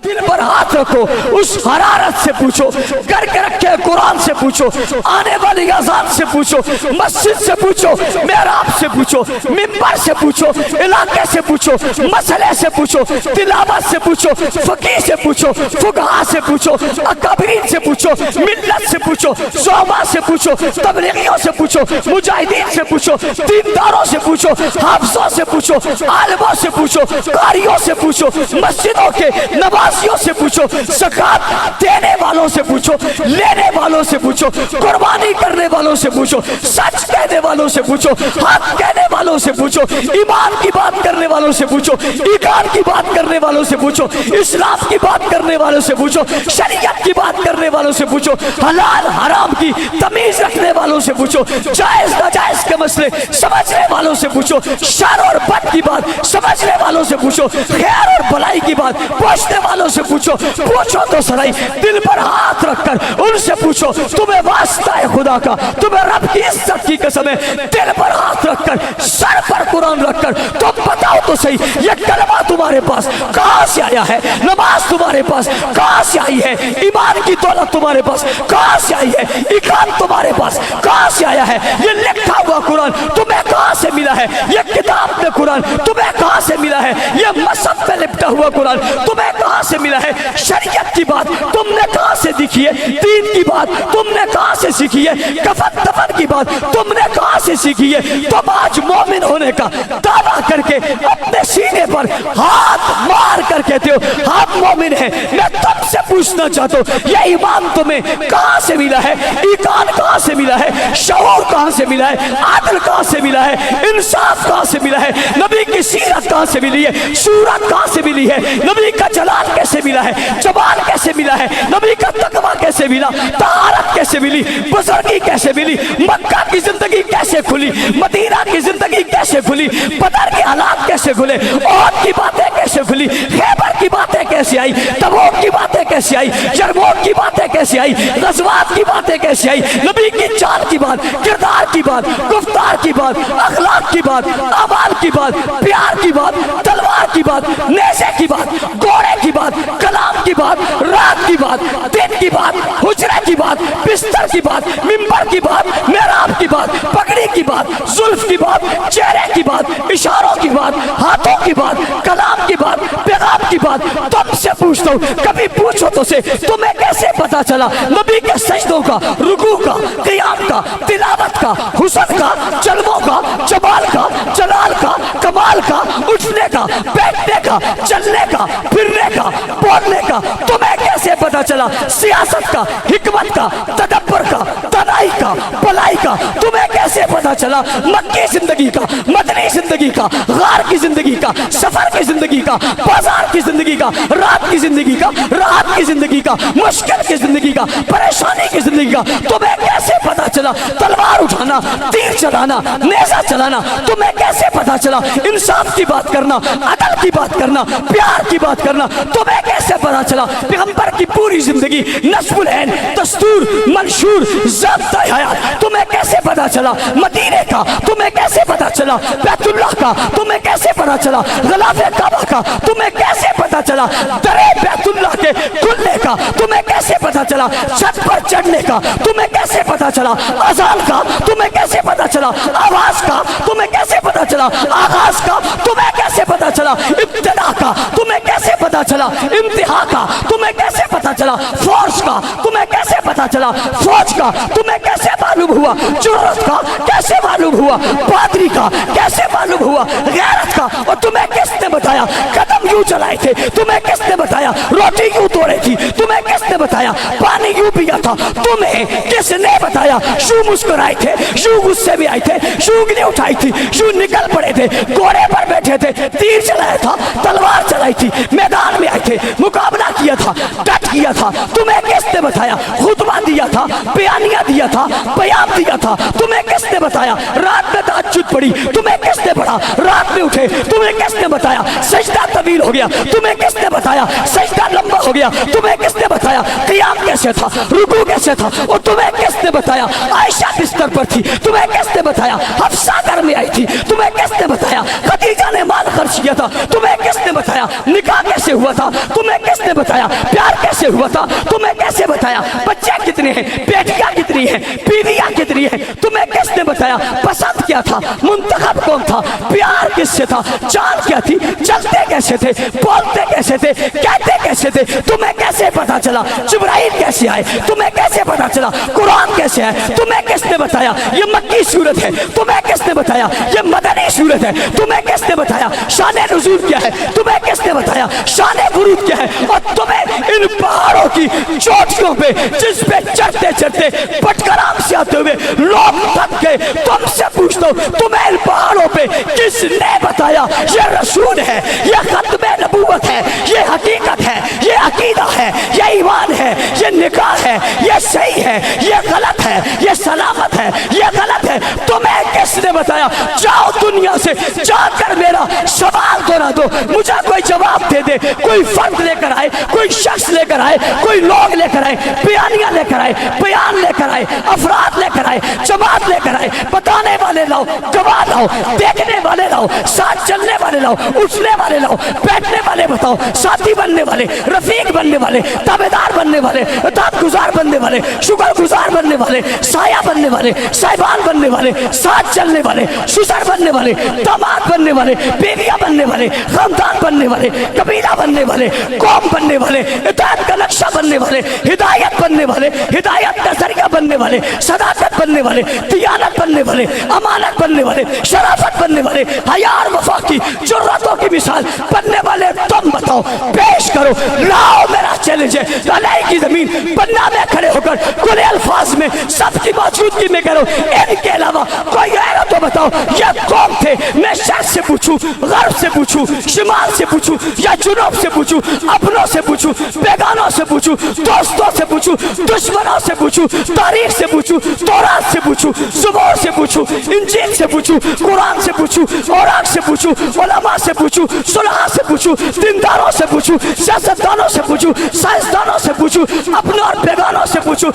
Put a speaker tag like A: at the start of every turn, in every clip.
A: दिल पर हाथ रखो, उस हरारत से पूछो, कर के रखे कुरान से पूछो, आने वाली अजान से पूछो, मस्जिद से पूछो, मेहराब से पूछो, मिंबर से पूछो, इलाके से पूछो, मसले से पूछो, तिलावत से पूछो, फकीह से पूछो, फुकहा से पूछो, अकाबरीन से पूछो, मिल्लत से पूछो, सोमा से पूछो, तबलीगियों से पूछो, मुजाहिदीन से पूछो, दीनदारों से पूछो, हाफिजों से पूछो, आलिमों से पूछो, कारियों से पूछो, मस्जिदों के नवाजियों से पूछो, ज़कात देने वालों से पूछो, लेने वालों से पूछो, कुर्बानी करने वालों से पूछो, सच कहने वालों से पूछो, हक कहने वालों से पूछो, ईमान की बात करने वालों से पूछो, ईमान की बात करने वालों से पूछो, इस्लाम की बात करने वालों से पूछो, शरीयत की बात करने वालों से पूछो, हलाल हराम की तमीज रखने वालों से पूछो, जायज नाजायज के मसले समझने वालों से पूछो, शर और बद की बात समझने वालों से पूछो, खैर और भलाई की बात पूछने वालों से पूछो तो सही दिल पर हाथ रखकर उनसे पूछो, तुम्हें वास्ता है खुदा का, तुम्हें रब की इज्जत की कसम है, दिल पर हाथ रखकर सर पर कुरान रखकर तुम बताओ तो सही, ये कलमा तुम्हारे पास कहां से आया है, नमाज तुम्हारे पास कहां से आई है, ईमान की दौलत तुम्हारे पास कहां से आई है, इकाम तुम्हारे पास कहां से आया है, ये लिखा हुआ कुरान तुम्हें कहां से मिला है, ये किताब में कुरान तुम्हें कहां से मिला है, ये मसहफ में लिपटा हुआ कुरान तुम्हें कहां से मिला है, शरीयत की बात तुमने कहां से सीखी है, दीन की बात तुमने कहां से सीखी है, कफन दफन की बात तुमने कहां से सीखी है। तुम आज मोमिन होने का दावा करके अपने सीने पर हाथ मार कर कहते हो हम मोमिन हैं। मैं तुमसे पूछना चाहता हूं ये ईमान तुम्हें कहां से मिला है, ईमान कहां से मिला है, शऊर कहां से मिला है, आदल कहां से मिला है, इंसाफ कहां से मिला है, नबी की सीरत कहां से मिली है, सूरत कहां से मिली है, नबी का जलाल कैसे मिला है, जमाल कैसे मिला है, नबी का तकवा कैसे मिला, तहारत कैसे मिली, बुजुर्गी कैसे मिली, मक्का की जिंदगी कैसे खुली, मदीना की जिंदगी कैसे खुली, बदर के हालात कैसे खुले, औद की बातें कैसे खुली, खैबर की बातें कैसे आई, तबूक की बातें कैसे आई, यरमूक की बातें कैसे आई, गज़वात की बातें कैसे आई, नबी की चाल की बात, किरदार की बात, गुफ्तार की बात, अखलाक की बात, अमाल की बात, प्यार की बात, तलवार की बात, नेज़े की बात, घोड़े की बात, कलाम की बात, रात की बात, दिन की बात, हुजरे की बात, बिस्तर की बात, मिंबर की बात, मेहराब की बात, पगड़ी की बात, जुल्फ की बात, चेहरे की बात, इशारों की बात, हाथों की बात, कलाम की बात, पैगाम की बात तुमसे पूछता हूँ, कभी पूछो तो से तुम्हें कैसे पता चला नबी के सजदों का, रुकू का, क़ियाम का, तिलावत का, हुस्न का, जलवों का, जमाल का, जलाल का, कमाल का, उठने का, बैठने का, चलने का, फिरने का, बोलने का तुम्हें कैसे पता चला, सियासत का, हिकमत का, तदब्बर का, तनाई का, भलाई का तुम्हें कैसे पता चला, मक्की जिंदगी का, मदनी जिंदगी का, गार की जिंदगी का, सफर की जिंदगी का, बाजार की जिंदगी का, रात की जिंदगी का, राहत की जिंदगी का, मुश्किल की जिंदगी का, परेशानी की जिंदगी का तुम्हें कैसे पता चला, तलवार उठाना, तीर चलाना, नेज़ा चलाना तुम्हें कैसे पता चला, इंसाफ की बात करना, अदल की बात करना, प्यार की बात करना तुम्हें कैसे पता चला, पैगंबर की पूरी जिंदगी नस्बुल ऐन, दस्तूर, मंशूर, ज़ाब्ता हयात तुम्हें कैसे पता चला, मदीने का तुम्हें कैसे पता चला, बैतुल्लाह का तुम्हें कैसे पता चला, ग़िलाफ़े काबा का तुम्हें कैसे पता चला, दरे बैतुल्लाह के खुलने का तुम्हें कैसे पता चला, छत पर चढ़ने का तुम्हें कैसे पता चला, अज़ान का तुम्हें कैसे पता चला, आवाज का तुम्हें कैसे पता चला, आगाज का तुम्हें कैसे पता चला, इब्तिदा का तुम्हें कैसे पता चला, इंतहा का तुम्हें कैसे पता चला, फौज का तुम्हें कैसे पता चला, फौज का तुम्हें कैसे मालूम हुआ, जुर्रत का कैसे मालूम हुआ, पादरी का कैसे मालूम हुआ, गैरत का और तुम्हें किसने बताया, कदम यूं चलाए थे तुम्हें किसने बताया, रोटी यूं तोड़े थी तुम्हें किसने बताया, पानी यूं पिया था तुम्हें किसने बताया, शू मुस्कुराए थे, शू गुस्से में आए थे, शू उंगली उठाई थी, शू निकल पड़े थे, घोड़े पर बैठे थे, तीर चलाया था, तलवार चलाई थी, मैदान में आए थे, मुकाबला किया था, डट किया था तुम्हें किसने बताया, खुतबा दिया था, बयानिया दिया था, बयान दिया था तुम्हें किसने बताया, रात में तहज्जुद पढ़ी तुम्हें किसने पढ़ा, रात में उठे तुम्हें किसने बताया, सजदा तवील हो गया तुम्हें किसने बताया, सजदा लंबा हो गया तुम्हें किसने बताया, क़ियाम कैसे था, रुकू कैसे था और तुम्हें किसने बताया, आयशा बिस्तर पर थी तुम्हें किसने बताया, हफ्सा घर में आई थी तुम्हें किसने बताया, खदीजा ने माल खर्च किया था, तुम्हें किसने बताया? निकाह कैसे हुआ था, तुम्हें किसने बताया? प्यार कैसे हुआ था, तुम्हें कैसे बताया? बच्चे कितने हैं, बेटियां कितनी हैं, बीवियां कितनी हैं, तुम्हें किसने बताया? पसंद क्या था, मुंतखब कौन था, प्यार किससे था, चाल क्या थी, चलते कैसे थे, बोलते कैसे थे, कहते कैसे थे, तुम्हें कैसे पता चला? जिब्राइल कैसे आए, तुम्हें कैसे पता चला? कुरान कैसे आए, तुम्हें किसने बताया? ये मक्की सूरत है, तुम्हें किसने बताया? ये मदनी सूरत है, तुम्हें किसने बताया? शान नुज़ूल क्या है, तुम्हें किसने बताया? शान वुरूद क्या है? और तुम्हें इन पहाड़ों की चोटियों पे जिस पे चढ़ते चढ़ते पटकराम से आते हुए लोग थक गए, तुमसे पूछता हूं, तुम्हें इन पहाड़ों पे किसने बताया? ये रसूल है, ये खत्म नबूवत है, ये हकीकत है, ये अकीदा है, ये ईमान है, ये निकाह है, ये सही है, ये गलत है, ये सलामत है, ये गलत है, तुम्हें किसने बताया? जाओ दुनिया से जाकर मेरा सवाल दोहरा दो, मुझे कोई जवाब दे दे, कोई फर्द लेकर आए, कोई शख्स लेकर आए, कोई लोग लेकर आए, बयानियां लेकर आए, बयान लेकर आए, अफराद लेकर आए, जमात लेकर आए, बताने वाले लाओ, गवाह लाओ, देखने वाले लाओ, साथ चलने वाले लाओ, उठने वाले लाओ, बैठने वाले बताओ, साथी बनने वाले, रफीक बनने वाले, ताबेदार बनने वाले, इताअत गुजार बनने वाले, शुक्र गुजार बनने वाले, साया बनने वाले, साहिबान बनने वाले, साथ चलने वाले, सुसर बनने वाले, दामाद बनने वाले, बीवियां बनने वाले, खानदान बनने वाले, कबीला बनने वाले, कौम बनने वाले, इताअत का नक्शा बनने वाले, हिदायत बनने वाले, हिदायत का जरिया बनने वाले, सदाकत बनने वाले, दियानत बनने वाले, अमानत बनने वाले, शराफत बनने वाले, हया और वफा की जुर्रतों की मिसाल बनने वाले तुम बताओ, पेश करो, लाओ मेरा चैलेंज है, अलाई की जमीन पन्ना में खड़े होकर खुले अल्फाज में सबकी मौजूदगी में करो, इनके अलावा कोई है तो बताओ ये कौन थे? मैं शर्क से पूछूं, गर्ब से पूछूं, शिमाल से पूछूं, या जुनूब से पूछूं, अपनों से पूछूं, बेगानों से पूछूं, दोस्तों से पूछूं, दुश्मनों से पूछूं, तारीख से पूछूं, तौरात से पूछूं, ज़बूर से पूछूं, इंजील से पूछूं, कुरान से पूछूं, औराक से पूछूं, उलमा से पूछूं, सुलहा से पूछूं, दीनदारों से पूछूं, सियासतदानों से पूछूं, साइंसदानों से पूछूं, अपनों और बेगानों से पूछूं,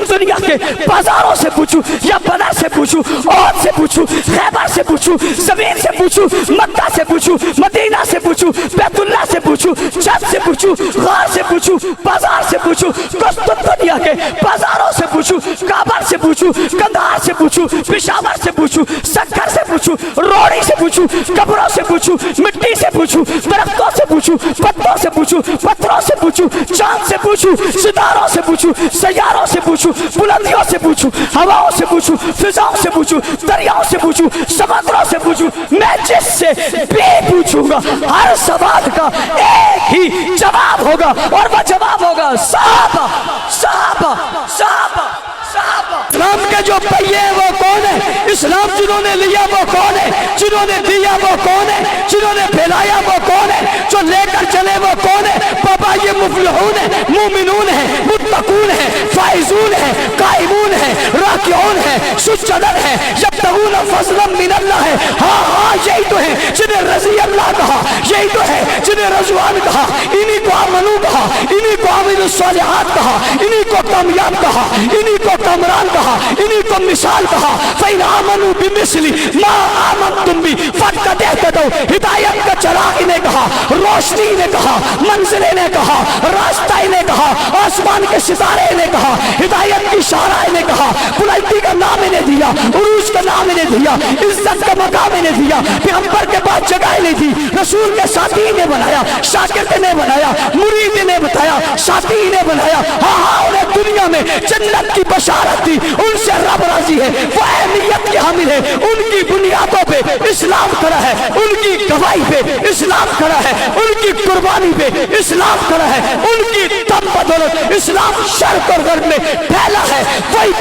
A: दुनिया के बाजारों से पूछूं, या बना से पूछूं, और से पूछूं, खैबर से पूछूं, ज़मीन से पूछूं, मक्का से पूछूं, मदीना से पूछूं, बैतुल्लाह से पूछूं, छत से पूछूं, गार से पूछूं, बाजार से पूछूं, दुनिया के बाजारों से पूछूं, काबा से पूछूं, कंधार से पूछूं, पेशावर से पूछूं, सक्कर से पूछूं, रोड़ी से पूछूं, कब्रों से पूछूं, मिट्टी से पूछूं, दरख्तों से पूछूं, पत्तों से पूछूं, पत्थरों से पूछूं, चांद से पूछूं, सितारों से पूछूं, सैयारों से पूछूं, बुलंदियों से पूछूं, हवाओं से पूछूं, फिजाओं से पूछूं, दरियाओं से पूछूं, समुद्रों से पूछूं, मैं जिससे भी पूछूंगा हर सवाल का एक ही जवाब होगा, और वह जवाब होगा साहबा साहबा साहबा साहबा। इस्लाम के जो पहिए हैं वो कौन है? इस्लाम जिन्होंने लिया वो कौन है? जिन्होंने दिया वो कौन है? जिन्होंने फैलाया वो कौन है? जो लेकर चले वो कौन है? बाबा ये मुफ्लिहून है, मुमिनून है, मुत्तकून है, फाइजून है, काइमून है, राकिऊन है, सुज्जदन है, यब्तगून फज़लन मिनल्लाह है। हाँ हाँ यही तो है जिन्हें रज़ी अल्लाह कहा, यही तो है जिन्हें रज़वान कहा, इन्हीं को आमनू कहा, इन्हीं को आमिलुस सालिहात कहा, इन्हीं को कामयाब कहा, इन्हीं को कामरान कहा, इन्हीं को मिसाल कहा। फ़इन आमनू बिमिस्ली मा आमनतुम बि फ़क़द इहतदौ। हिदायत का चराग ने कहा, रोशनी ने कहा, मंजिले ने कहा, रास्ता ने कहा, आसमान के सितारे ने कहा, हिदायत की शारा ने कहा, बुलंदी का नाम इन्हें दिया, उरूज का नाम इन्हें दिया, इज्जत का मकाम इन्हें दिया, पैगंबर के बाद जगह इन्हें दी, रसूल के साथी ने बनाया, शागिर्द ने बनाया, मुरीद ने बताया, साथी ने बनाया। हाँ हाँ उन्हें दुनिया में जन्नत की बशारत दी, उनसे रब राजी है, वो अहमियत के हामिल है, उनकी बुनियादों पे इस्लाम खड़ा है, उनकी गवाही पे इस्लाम खड़ा है, उनकी कुर्बानी पे इस्लाम खड़ा है, उनकी दम बदौलत इस्लाम शर्क और गर्ब में फैला है। वही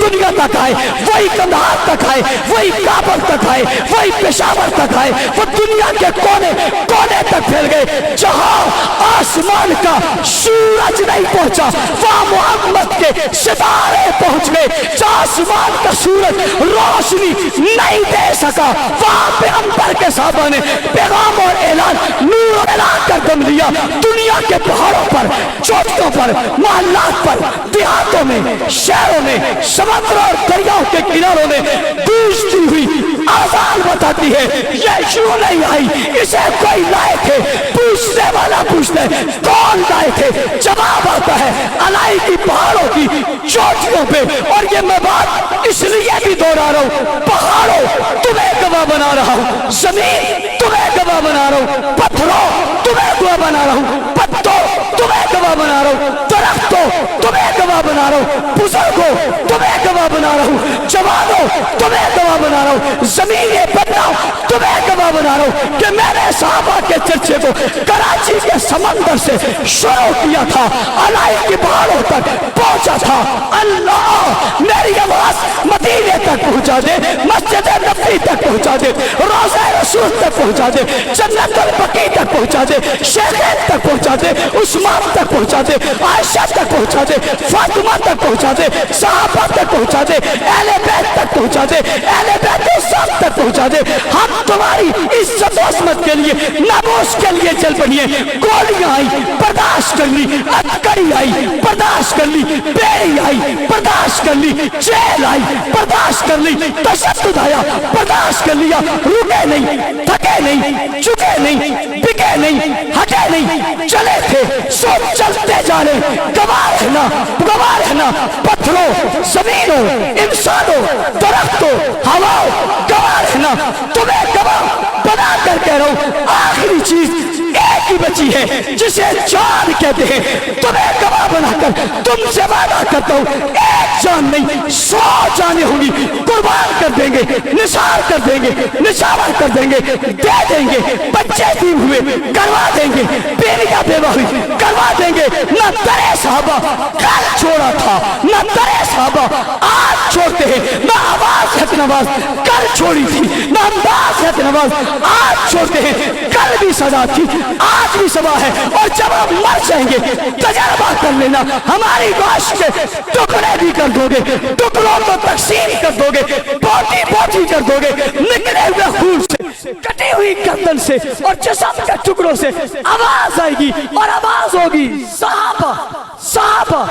A: दुनिया तक आए, वही कंधार तक आए, वही काबुल तक आए, वही पेशावर तक आए, वो दुनिया के कोने कोने तक फैल गए। जहां आसमान का सूरज नहीं पहुंचा वहां मोहम्मद के सितारे पहुंच गए। जहां आसमान का सूरज रोशनी नहीं दे सका वहां पैगंबर के साहबा ने पैगाम और ऐलान नूर और ऐलान कर दम लिया। दुनिया के पहाड़ों पर, चोटियों पर, मोहल्लात पर, देहातों وادیوں میں، شہروں میں، سمندر اور دریاؤں کے کناروں میں گونجتی ہوئی آذان بتاتی ہے یہ یوں نہیں آئی، اسے کوئی لائے تھے۔ پوچھنے والا پوچھتا ہے کون لائے تھے؟ جواب آتا ہے الائی کی پہاڑوں کی چوٹیوں پہ۔ اور یہ میں بات اس لیے بھی دوہرا رہا ہوں، پہاڑوں تمہیں گواہ بنا رہا ہوں، زمین تمہیں گواہ بنا رہا ہوں، پتھروں تمہیں گواہ بنا رہا ہوں، پتوں تمہیں گواہ بنا رہا ہوں، درختوں تمہیں گواہ بنا رہا ہوں، بزرگوں تمہیں گواہ بنا رہا ہوں، جوانوں تمہیں گواہ بنا رہا ہوں، زمین بناؤ تمہیں گواہ بنا رہا ہوں کہ میں نے صحابہ کے چرچے کو کراچی کے سمندر سے شروع کیا تھا، الائی کی پہاڑوں تک پہنچا تھا۔ اللہ میری آواز مدینے تک پہنچا دے، مسجد نبوی تک پہنچا دے، روضہ رسول تک پہنچا دے، جنت البقیع تک پہنچا دے، شیخین تک پہنچا دے، عثمان تک پہنچا دے، عائشہ تک پہنچا دے، فاطمہ تک پہنچا دے، صحابہ تک پہنچا دے، اہل بیت تک پہنچا دے، اہل بیت الصف تک پہنچا دے۔ ہم تمہاری عزت و عظمت کے لیے، ناموس کے لیے چل پڑیے۔ گولیاں آئی برداشت کر لی، ہتھکڑی آئی برداشت کر لی، بیڑی آئی برداشت کر لی، جیل آئی برداشت کر لی، تشدد آیا برداشت کر لیا، رکے نہیں، تھکے نہیں، جھکے نہیں، بکے نہیں، ہٹے نہیں، چلے تھے سو چلتے جا رہے۔ گواہ رہنا پتھروں، زمینوں، انسانوں، درختوں، ہواؤں، گواہ رہنا تمہیں گواہ بنا کر کہہ رہا ہوں۔ آخری چیز ایک ہی بچی ہے جسے جان کہتے ہیں، تمہیں گواہ بنا کر تم سے وعدہ کرتا ہوں ایک جان نہیں 100 جانیں ہوں گی، قربان کر دیں گے، نثار کر دیں گے، نشاور کر دیں گے، دے دیں گے، بچے دین ہوئے کروا دیں گے، بیویاں بیوہ ہوئی کروا دیں گے۔ نہ ترے صحابہ کل چھوڑا تھا، نہ ترے صحابہ آج چھوڑتے ہیں، نہ آواز حق نواز کل چھوڑی تھی، نہ انداز حق نواز آج چھوڑتے ہیں، کل بھی سزا تھی آج بھی سزا ہے، اور جب ہم مر جائیں گے تجربہ کر لینا ہماری گوشت کے ٹکڑے بھی کر دو گے، ٹکڑوں کو تقسیم کر دو گے، بوٹی بوٹی کر دو گے، نکلے ہوئے خون سے، کٹی ہوئی گردن سے اور جسم کے ٹکڑوں سے آواز آئے گی، اور آواز ہوگی صحابہ صحابہ